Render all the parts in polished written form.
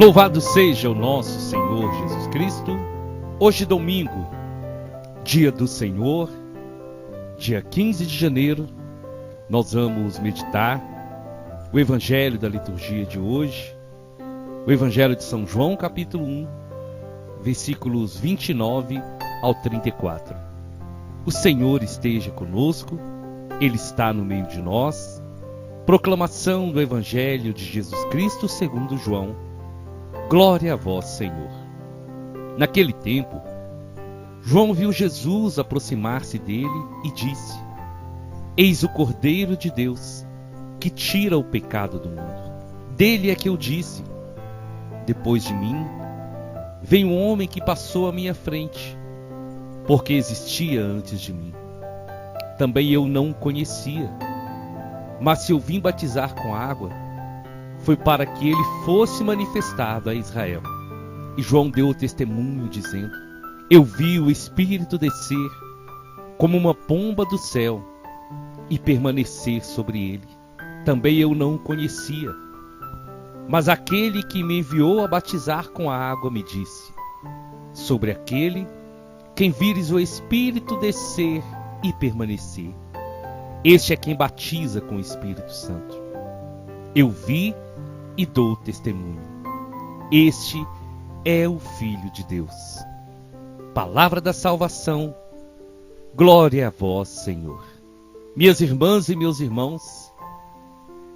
Louvado seja o nosso Senhor Jesus Cristo. Hoje domingo, dia do Senhor, dia 15 de janeiro, nós vamos meditar o Evangelho da liturgia de hoje, o Evangelho de São João, capítulo 1, versículos 29 ao 34. O Senhor esteja conosco, Ele está no meio de nós. Proclamação do Evangelho de Jesus Cristo segundo João. Glória a vós, Senhor. Naquele tempo, João viu Jesus aproximar-se dele e disse: Eis o Cordeiro de Deus, que tira o pecado do mundo. Dele é que eu disse: Depois de mim, vem um homem que passou à minha frente, porque existia antes de mim. Também eu não o conhecia, mas se eu vim batizar com água, foi para que ele fosse manifestado a Israel. E João deu o testemunho, dizendo: Eu vi o Espírito descer como uma pomba do céu e permanecer sobre ele. Também eu não o conhecia, mas aquele que me enviou a batizar com a água me disse: Sobre aquele quem vires o Espírito descer e permanecer, este é quem batiza com o Espírito Santo. Eu vi e dou testemunho. Este é o Filho de Deus. Palavra da salvação. Glória a vós, Senhor. Minhas irmãs e meus irmãos,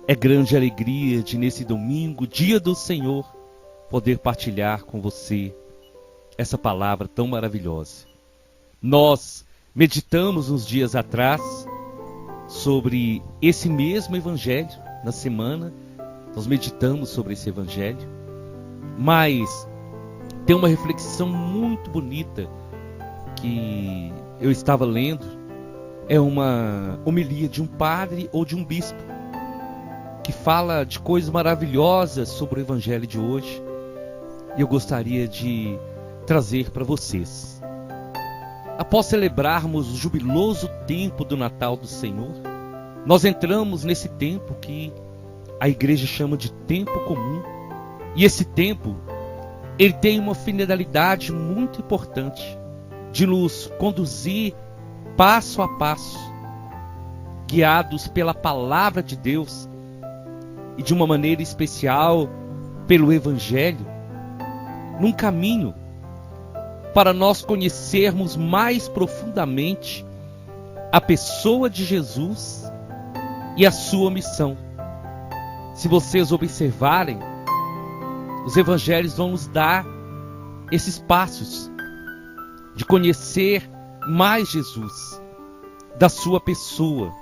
é grande alegria de nesse domingo, dia do Senhor, poder partilhar com você essa palavra tão maravilhosa. Nós meditamos uns dias atrás sobre esse mesmo Evangelho, na semana, nós meditamos sobre esse Evangelho, mas tem uma reflexão muito bonita que eu estava lendo, é uma homilia de um padre ou de um bispo, que fala de coisas maravilhosas sobre o Evangelho de hoje, e eu gostaria de trazer para vocês. Após celebrarmos o jubiloso tempo do Natal do Senhor, nós entramos nesse tempo que a igreja chama de tempo comum. E esse tempo, ele tem uma finalidade muito importante de nos conduzir passo a passo, guiados pela palavra de Deus e de uma maneira especial pelo Evangelho, num caminho para nós conhecermos mais profundamente a pessoa de Jesus e a sua missão. Se vocês observarem, os evangelhos vão nos dar esses passos de conhecer mais Jesus, da sua pessoa,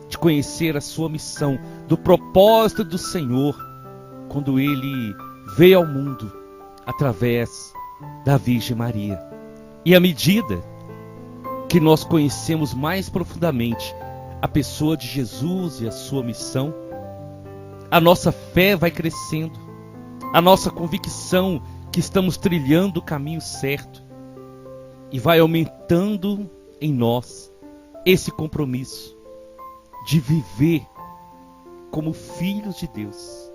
de conhecer a sua missão, do propósito do Senhor, quando Ele veio ao mundo através da Virgem Maria. E à medida que nós conhecemos mais profundamente a pessoa de Jesus e a sua missão, a nossa fé vai crescendo, a nossa convicção que estamos trilhando o caminho certo, e vai aumentando em nós esse compromisso de viver como filhos de Deus,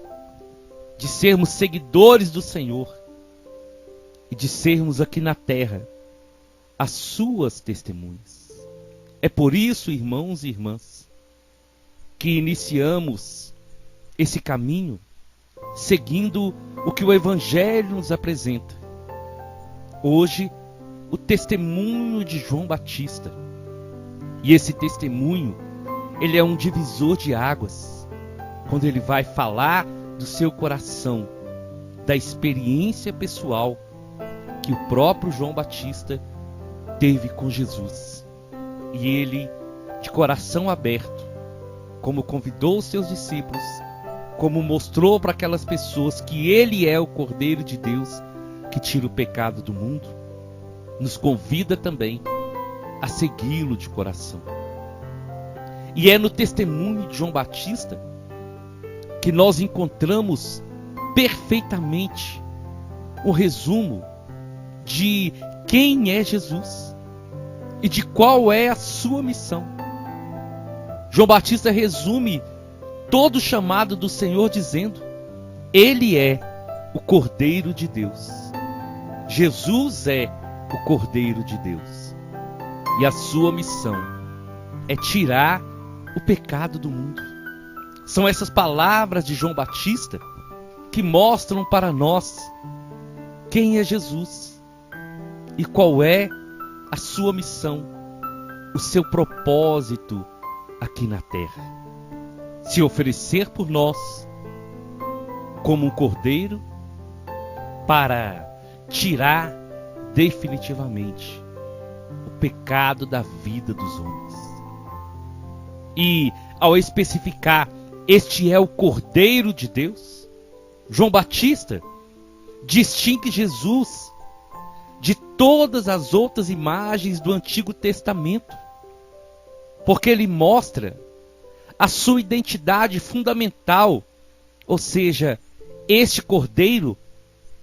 de sermos seguidores do Senhor e de sermos aqui na terra as suas testemunhas. É por isso, irmãos e irmãs, que iniciamos esse caminho seguindo o que o Evangelho nos apresenta. Hoje, o testemunho de João Batista. E esse testemunho, ele é um divisor de águas, quando ele vai falar do seu coração, da experiência pessoal que o próprio João Batista teve com Jesus. E ele, de coração aberto, como convidou os seus discípulos, como mostrou para aquelas pessoas que ele é o Cordeiro de Deus que tira o pecado do mundo, nos convida também a segui-lo de coração. E é no testemunho de João Batista que nós encontramos perfeitamente o resumo de quem é Jesus e de qual é a sua missão. João Batista resume todo o chamado do Senhor dizendo: Ele é o Cordeiro de Deus. Jesus é o Cordeiro de Deus. E a sua missão é tirar o pecado do mundo. São essas palavras de João Batista que mostram para nós quem é Jesus e qual é a sua missão, o seu propósito aqui na terra. Se oferecer por nós como um cordeiro para tirar definitivamente o pecado da vida dos homens. E ao especificar este é o Cordeiro de Deus, João Batista distingue Jesus de todas as outras imagens do Antigo Testamento, porque ele mostra a sua identidade fundamental, ou seja, este Cordeiro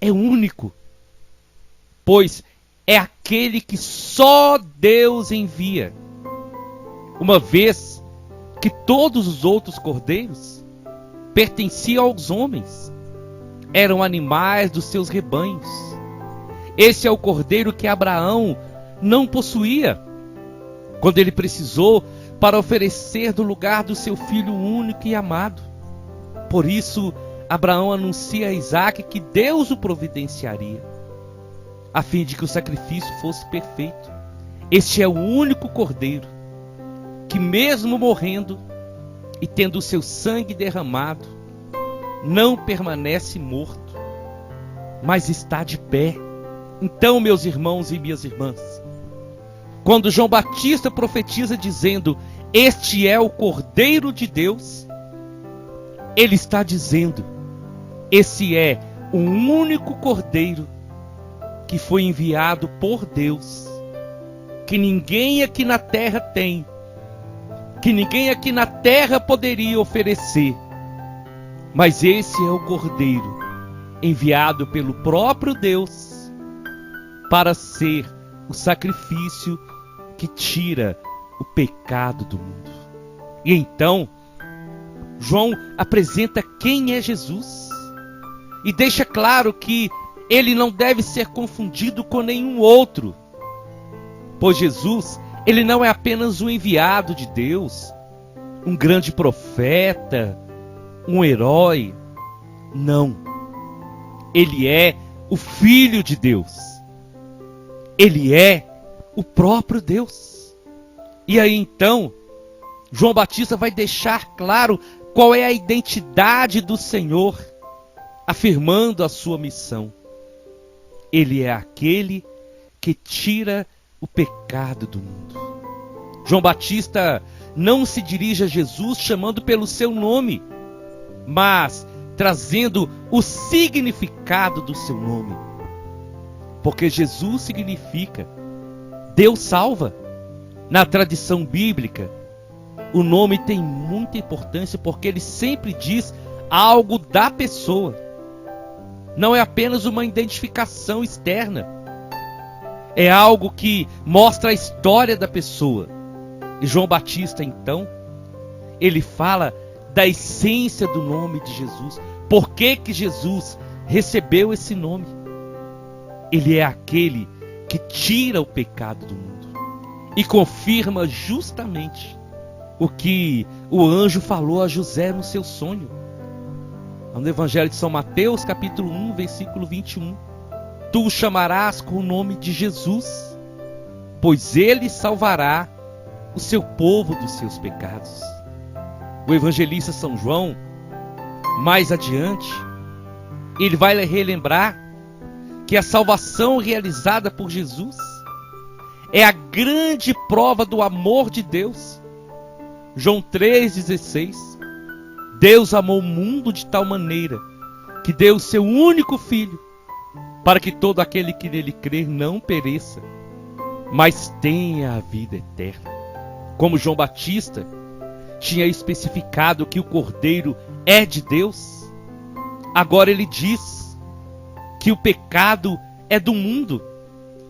é único, pois é aquele que só Deus envia, uma vez que todos os outros cordeiros pertenciam aos homens, eram animais dos seus rebanhos. Esse é o cordeiro que Abraão não possuía, quando ele precisou para oferecer do lugar do seu filho único e amado. Por isso, Abraão anuncia a Isaque que Deus o providenciaria, a fim de que o sacrifício fosse perfeito. Este é o único cordeiro que, mesmo morrendo e tendo o seu sangue derramado, não permanece morto, mas está de pé. Então, meus irmãos e minhas irmãs, quando João Batista profetiza dizendo, este é o Cordeiro de Deus, ele está dizendo, esse é o único Cordeiro que foi enviado por Deus, que ninguém aqui na terra tem, que ninguém aqui na terra poderia oferecer. Mas esse é o Cordeiro enviado pelo próprio Deus para ser o sacrifício que tira o pecado do mundo. E então, João apresenta quem é Jesus e deixa claro que ele não deve ser confundido com nenhum outro, pois Jesus, ele não é apenas um enviado de Deus, um grande profeta, um herói. Não. Ele é o Filho de Deus. Ele é o próprio Deus. E aí então, João Batista vai deixar claro qual é a identidade do Senhor, afirmando a sua missão. Ele é aquele que tira o pecado do mundo. João Batista não se dirige a Jesus chamando pelo seu nome, mas trazendo o significado do seu nome. Porque Jesus significa Deus salva. Na tradição bíblica, o nome tem muita importância porque ele sempre diz algo da pessoa. Não é apenas uma identificação externa. É algo que mostra a história da pessoa. E João Batista, então, ele fala da essência do nome de Jesus. Por que que Jesus recebeu esse nome? Ele é aquele que tira o pecado do mundo. E confirma justamente o que o anjo falou a José no seu sonho. No Evangelho de São Mateus, capítulo 1, versículo 21. Tu o chamarás com o nome de Jesus, pois ele salvará o seu povo dos seus pecados. O evangelista São João, mais adiante, ele vai relembrar que a salvação realizada por Jesus é a grande prova do amor de Deus. João 3,16. Deus amou o mundo de tal maneira que deu o seu único Filho, para que todo aquele que nele crer não pereça, mas tenha a vida eterna. Como João Batista tinha especificado que o Cordeiro é de Deus, agora ele diz que o pecado é do mundo.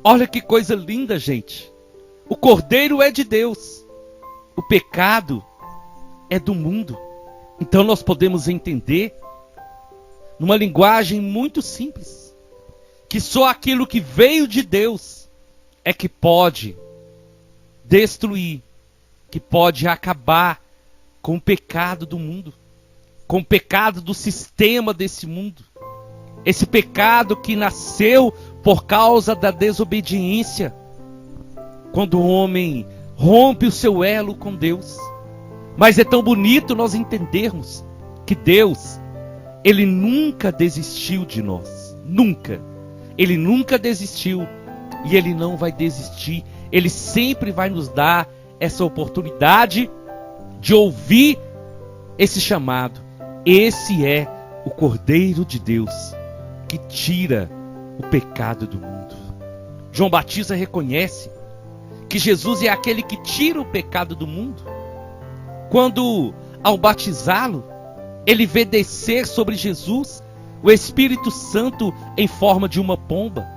Olha que coisa linda, gente. O Cordeiro é de Deus, o pecado é do mundo. Então nós podemos entender numa linguagem muito simples, que só aquilo que veio de Deus é que pode destruir, que pode acabar com o pecado do mundo, com o pecado do sistema desse mundo. Esse pecado que nasceu por causa da desobediência, quando o homem rompe o seu elo com Deus. Mas é tão bonito nós entendermos que Deus, Ele nunca desistiu de nós. Nunca. Ele nunca desistiu e Ele não vai desistir. Ele sempre vai nos dar essa oportunidade de ouvir esse chamado. Esse é o Cordeiro de Deus que tira o pecado do mundo. João Batista reconhece que Jesus é aquele que tira o pecado do mundo, quando, ao batizá-lo, ele vê descer sobre Jesus o Espírito Santo em forma de uma pomba,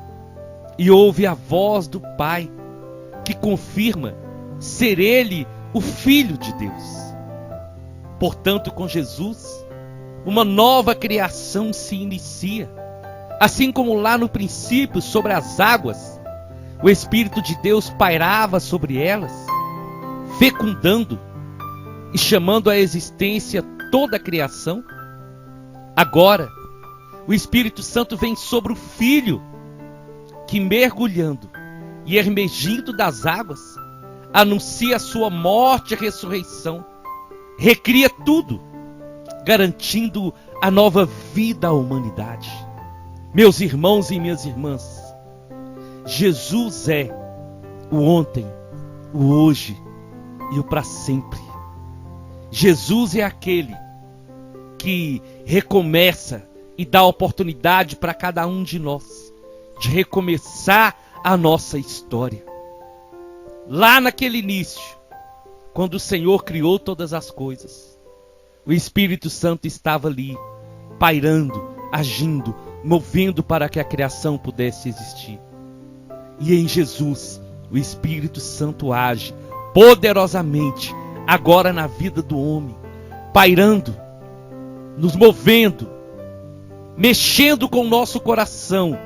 e ouve a voz do Pai, que confirma ser ele o Filho de Deus. Portanto, com Jesus, uma nova criação se inicia. Assim como lá no princípio, sobre as águas, o Espírito de Deus pairava sobre elas, fecundando e chamando à existência toda a criação. Agora, o Espírito Santo vem sobre o Filho, que mergulhando e emergindo das águas, anuncia a sua morte e ressurreição, recria tudo, garantindo a nova vida à humanidade. Meus irmãos e minhas irmãs, Jesus é o ontem, o hoje e o para sempre. Jesus é aquele que recomeça e dá oportunidade para cada um de nós de recomeçar a nossa história. Lá naquele início, quando o Senhor criou todas as coisas, o Espírito Santo estava ali, pairando, agindo, movendo para que a criação pudesse existir. E em Jesus, o Espírito Santo age poderosamente agora na vida do homem, pairando, nos movendo, mexendo com o nosso coração,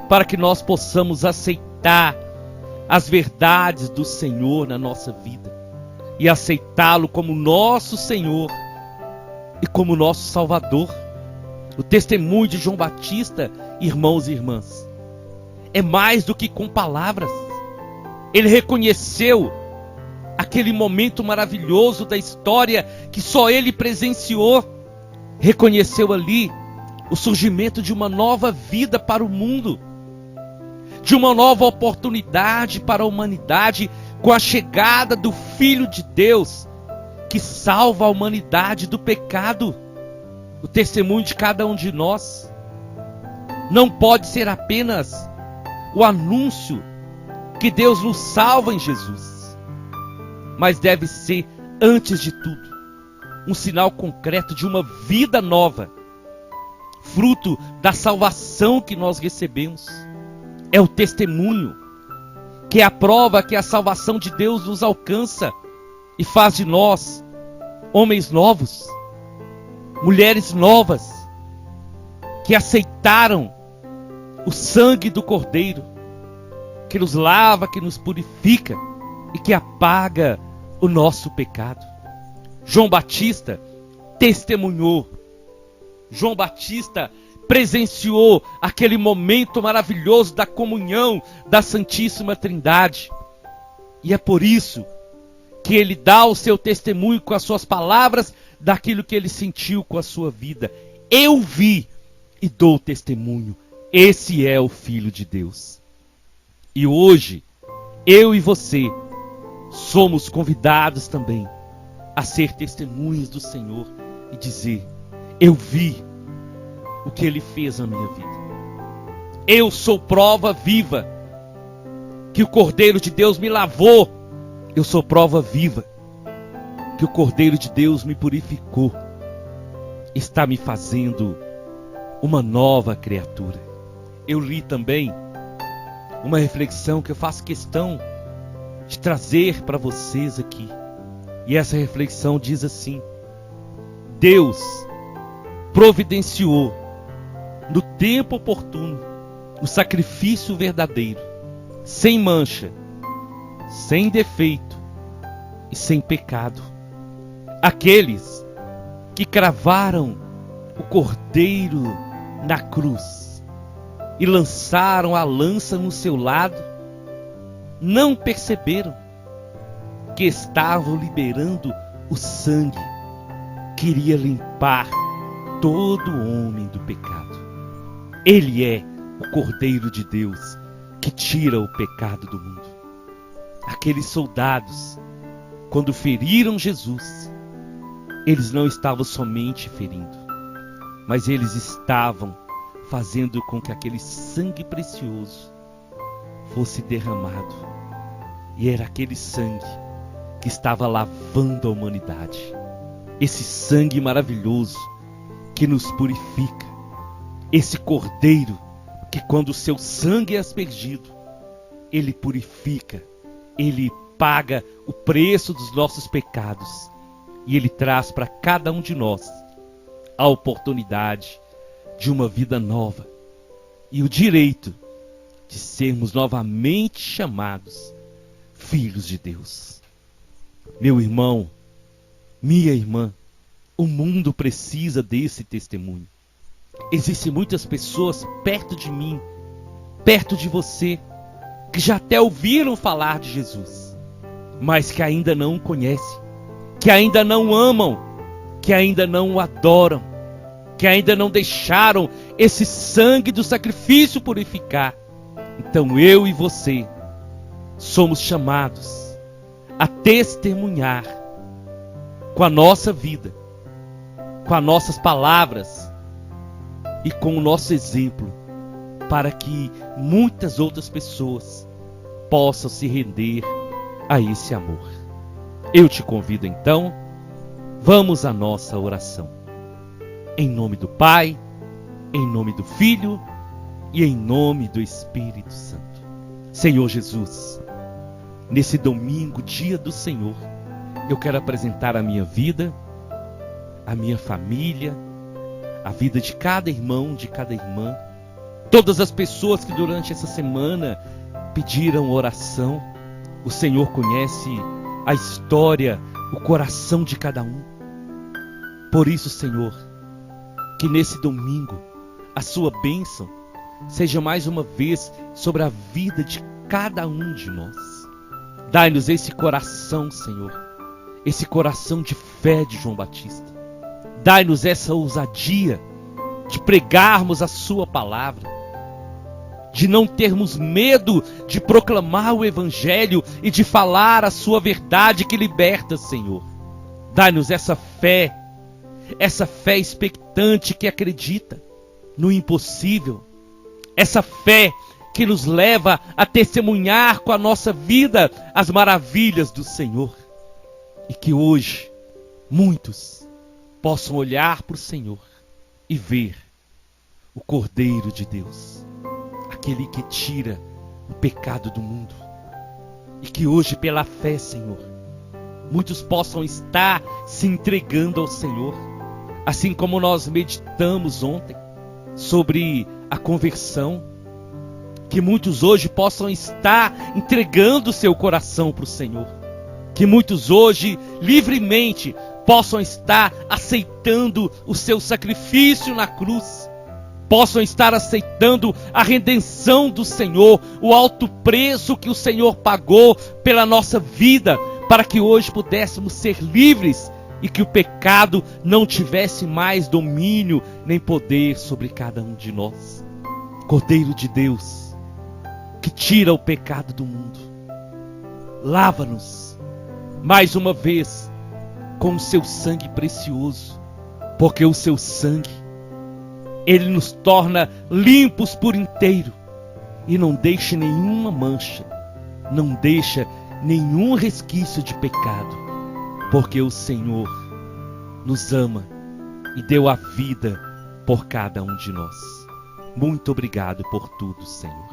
para que nós possamos aceitar as verdades do Senhor na nossa vida e aceitá-lo como nosso Senhor e como nosso Salvador. O testemunho de João Batista, irmãos e irmãs, é mais do que com palavras. Ele reconheceu aquele momento maravilhoso da história que só ele presenciou. Reconheceu ali o surgimento de uma nova vida para o mundo, de uma nova oportunidade para a humanidade, com a chegada do Filho de Deus, que salva a humanidade do pecado. O testemunho de cada um de nós não pode ser apenas o anúncio que Deus nos salva em Jesus, mas deve ser, antes de tudo, um sinal concreto de uma vida nova, fruto da salvação que nós recebemos. É o testemunho que é a prova que a salvação de Deus nos alcança e faz de nós homens novos, mulheres novas, que aceitaram o sangue do Cordeiro, que nos lava, que nos purifica e que apaga o nosso pecado. João Batista testemunhou, João Batista presenciou aquele momento maravilhoso da comunhão da Santíssima Trindade. E é por isso que ele dá o seu testemunho com as suas palavras daquilo que ele sentiu com a sua vida. Eu vi e dou testemunho. Esse é o Filho de Deus. E hoje, eu e você somos convidados também a ser testemunhas do Senhor e dizer: eu vi o que Ele fez na minha vida. Eu sou prova viva que o Cordeiro de Deus me lavou. Eu sou prova viva que o Cordeiro de Deus me purificou. Está me fazendo uma nova criatura. Eu li também uma reflexão que eu faço questão de trazer para vocês aqui. E essa reflexão diz assim: Deus providenciou no tempo oportuno, o sacrifício verdadeiro, sem mancha, sem defeito e sem pecado. Aqueles que cravaram o cordeiro na cruz e lançaram a lança no seu lado, não perceberam que estavam liberando o sangue que iria limpar todo homem do pecado. Ele é o Cordeiro de Deus que tira o pecado do mundo. Aqueles soldados, quando feriram Jesus, eles não estavam somente ferindo, mas eles estavam fazendo com que aquele sangue precioso fosse derramado. E era aquele sangue que estava lavando a humanidade. Esse sangue maravilhoso que nos purifica. Esse cordeiro que, quando o seu sangue é aspergido, ele purifica, ele paga o preço dos nossos pecados e ele traz para cada um de nós a oportunidade de uma vida nova e o direito de sermos novamente chamados filhos de Deus. Meu irmão, minha irmã, o mundo precisa desse testemunho. Existem muitas pessoas perto de mim, perto de você, que já até ouviram falar de Jesus, mas que ainda não o conhecem, que ainda não o amam, que ainda não o adoram, que ainda não deixaram esse sangue do sacrifício purificar. Então eu e você somos chamados a testemunhar com a nossa vida, com as nossas palavras e com o nosso exemplo, para que muitas outras pessoas possam se render a esse amor. Eu te convido então, vamos à nossa oração. Em nome do Pai, em nome do Filho e em nome do Espírito Santo. Senhor Jesus, nesse domingo, dia do Senhor, eu quero apresentar a minha vida, a minha família, a vida de cada irmão, de cada irmã, todas as pessoas que durante essa semana pediram oração. O Senhor conhece a história, o coração de cada um. Por isso, Senhor, que nesse domingo a sua bênção seja mais uma vez sobre a vida de cada um de nós. Dai-nos esse coração, Senhor, esse coração de fé de João Batista. Dai-nos essa ousadia de pregarmos a sua palavra, de não termos medo de proclamar o Evangelho e de falar a sua verdade que liberta, Senhor. Dai-nos essa fé expectante que acredita no impossível, essa fé que nos leva a testemunhar com a nossa vida as maravilhas do Senhor. E que hoje muitos possam olhar para o Senhor e ver o Cordeiro de Deus, aquele que tira o pecado do mundo. E que hoje, pela fé, Senhor, muitos possam estar se entregando ao Senhor, assim como nós meditamos ontem sobre a conversão. Que muitos hoje possam estar entregando o seu coração para o Senhor. Que muitos hoje, livremente, possam estar aceitando o seu sacrifício na cruz. Possam estar aceitando a redenção do Senhor, o alto preço que o Senhor pagou pela nossa vida, para que hoje pudéssemos ser livres e que o pecado não tivesse mais domínio nem poder sobre cada um de nós. Cordeiro de Deus, que tira o pecado do mundo, lava-nos mais uma vez com o seu sangue precioso, porque o seu sangue, ele nos torna limpos por inteiro e não deixa nenhuma mancha, não deixa nenhum resquício de pecado, porque o Senhor nos ama e deu a vida por cada um de nós. Muito obrigado por tudo, Senhor.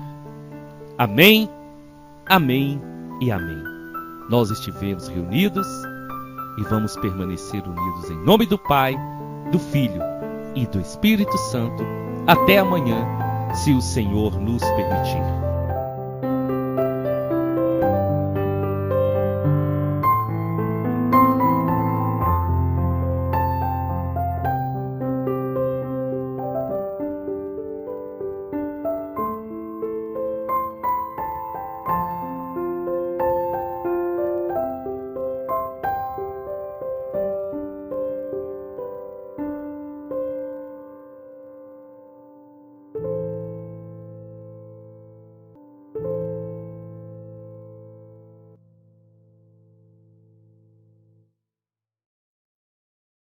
Amém, amém e amém. Nós estivemos reunidos e vamos permanecer unidos em nome do Pai, do Filho e do Espírito Santo. Até amanhã, se o Senhor nos permitir.